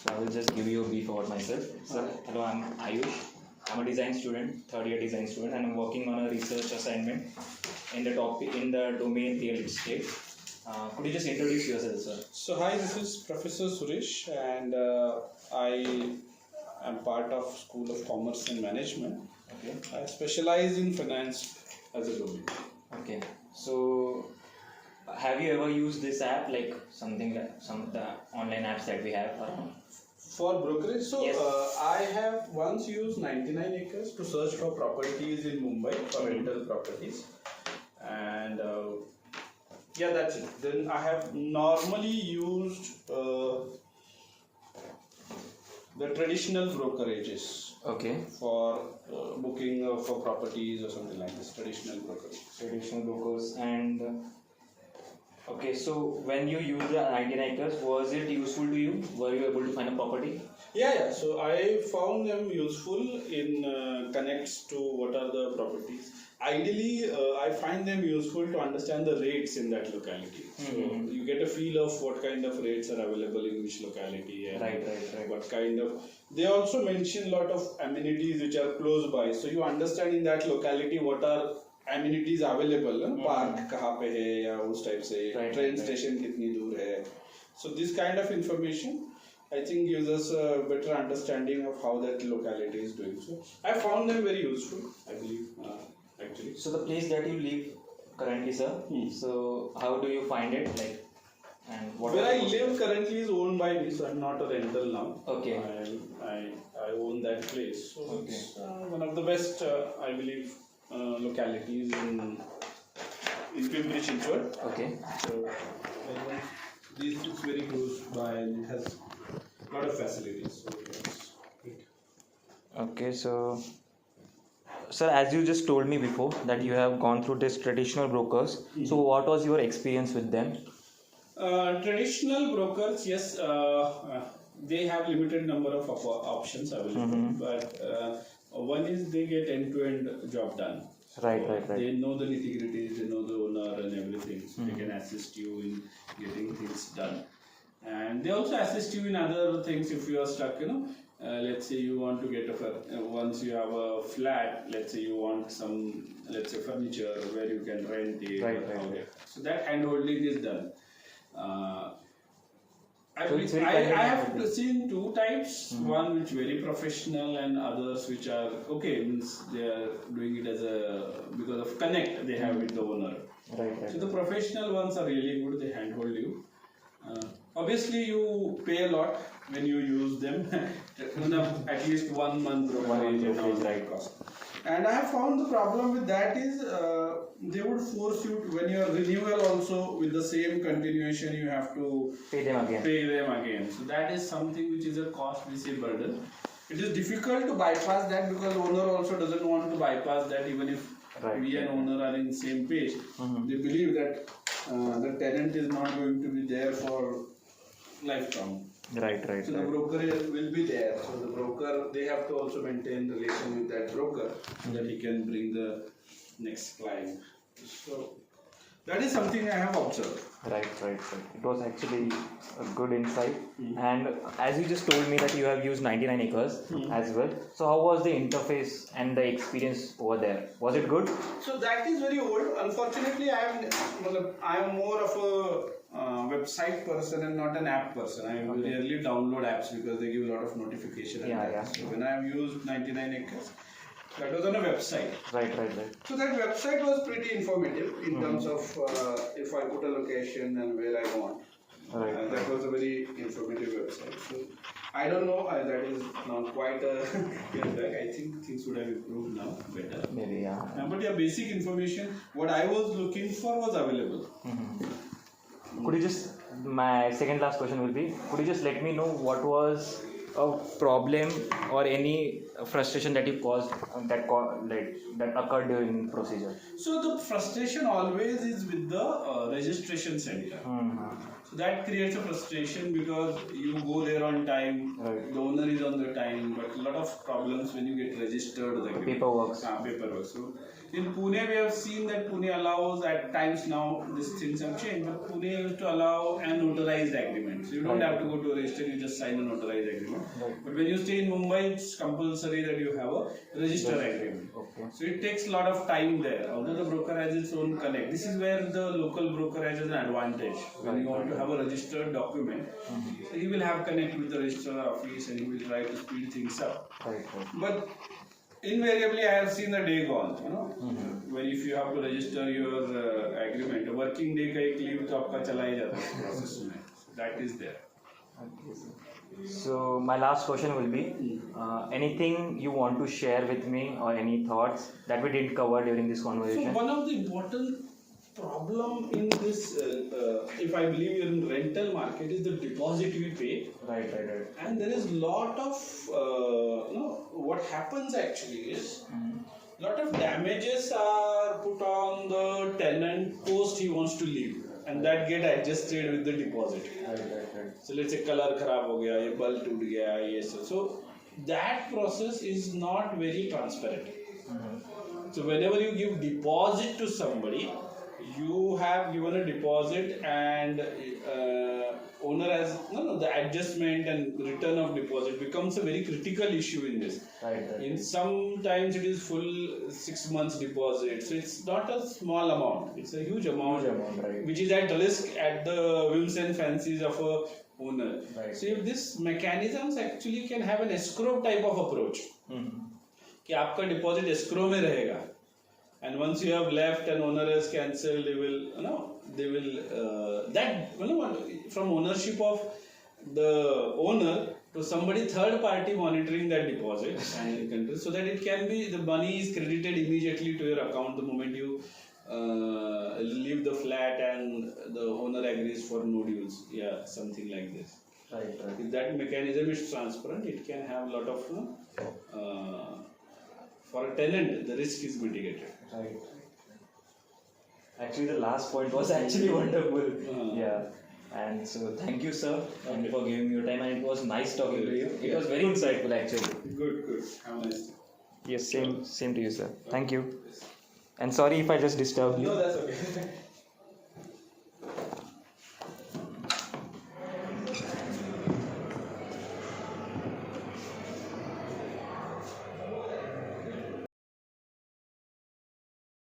So I will just give you a brief about myself. So, hello, I'm Ayush. I'm a design student, third year design student, and I'm working on a research assignment in the topic in the domain real estate. Could you just introduce yourself, sir? So hi, this is Professor Suresh, and I am part of School of Commerce and Management. Okay. I specialize in finance as a domain. Okay. So, have you ever used this app, like something that some of the online apps that we have around? For brokerage, so Yes. I have once used 99 acres to search for properties in Mumbai for rental properties, and yeah, that's it. Then I have normally used the traditional brokerages Okay. for booking for properties or something like this. Traditional brokerage. Traditional brokers and. Okay, so when you use the 99 acres, was it useful to you? Were you able to find a property? Yeah. So I found them useful in connects to what are the properties. Ideally, I find them useful to understand the rates in that locality. So you get a feel of what kind of rates are available in which locality. And Right. what kind of. They also mention a lot of amenities which are close by. So you understand in that locality what are amenities available, park कहाँ पे है या उस type से, train station कितनी दूर है. So this kind of information I think gives us a better understanding of how that locality is doing. So I found them very useful, I believe, actually. So the place that you live currently, sir. So how do you find it, like, and what? Where I live currently is owned by me, so I'm not a rental now. Okay. I own that place. So Okay. it's one of the best, I believe, localities in Pimpri Chinchwad. Okay. So this is very close by and it has a lot of facilities. So it's great. Okay, so sir, as you just told me before that you have gone through this traditional brokers. So what was your experience with them? Traditional brokers, yes, they have limited number of options available, but one is they get end-to-end job done. Right. They know the nitty-gritties, they know the owner and everything, so they can assist you in getting things done. And they also assist you in other things if you are stuck, let's say you want to get once you have a flat, let's say you want some, let's say furniture where you can rent it. Right. So that hand-holding is done. I have seen two types, one which very professional and others which are okay, means they are doing it as because of connect they have with the owner. Right. So the professional ones are really good, they handhold you. Obviously you pay a lot when you use them, at least 1 month brokerage and all that cost. And I have found the problem with that is they would force you to, when your renewal also with the same continuation you have to Pay them again. So that is something which is a cost we say burden. It is difficult to bypass that because owner also doesn't want to bypass that even if we and owner are in same page. They believe that the tenant is not going to be there for lifetime. Right. So the broker will be there. So the broker, they have to also maintain relation with that broker so that he can bring the next client. So that is something I have observed. Right. It was actually a good insight. And as you just told me that you have used 99 acres as well. So how was the interface and the experience over there? Was it good? So that is very old. Unfortunately, I am more of a website person and not an app person. I rarely download apps because they give a lot of notification. So when I have used 99 acres, that was on a website. Right. So that website was pretty informative in terms of if I put a location and where I want. Right. That was a very informative website. So I don't know, that is now quite a year back. I think things would have improved now better. Maybe, yeah. But yeah, basic information, what I was looking for was available. Could you just, my second last question will be, could you just let me know what was a problem or any frustration that you caused that occurred during the procedure? So the frustration always is with the registration center. So that creates a frustration because you go there on time, the owner is on the time, but a lot of problems when you get registered. Paperwork. Paperwork. So In Pune, we have seen that Pune allows at times now, these things have changed, but Pune used to allow a notarized agreement. So you don't have to go to a register, you just sign a notarized agreement. But when you stay in Mumbai, it's compulsory that you have a register agreement. So it takes a lot of time there. Although the broker has its own connect. This is where the local broker has an advantage. When you want to have a registered document, so he will have connect with the registrar office and he will try to speed things up. But invariably, I have seen the day gone. When if you have to register your agreement, a working day का एक leave तो आपका चला ही जाता है process में. That is there. So my last question will be, anything you want to share with me or any thoughts that we didn't cover during this conversation? So one of the important problem in this, if I believe in rental market, is the deposit we pay. Right. And there is lot of, what happens actually is, lot of damages are put on the tenant post he wants to leave. And that get adjusted with the deposit. Right. So let's say color खराब हो गया, ये bulb टूट गया, ये सब. So that process is not very transparent. So whenever you give deposit to somebody, you have given a deposit and owner has the adjustment and return of deposit becomes a very critical issue in this. Right. In some times it is full 6 months deposit, so it's not a small amount, it's a huge amount, right. which is at risk at the whims and fancies of a owner. Right. So if this mechanisms actually can have an escrow type of approach, कि आपका deposit escrow में रहेगा, and once you have left and owner has cancelled, they will that from ownership of the owner to somebody third party monitoring that deposit and so that it can be the money is credited immediately to your account the moment you leave the flat and the owner agrees for no dues, something like this. Right. If that mechanism is transparent, it can have a lot of for a tenant the risk is mitigated. Right. Actually, the last point was actually wonderful. Yeah. And so, thank you, sir, and for giving me your time. And it was nice talking to you. It was very insightful, actually. Good. Have a nice day. Yes, same to you, sir. Thank you. And sorry if I just disturbed you. No, that's okay.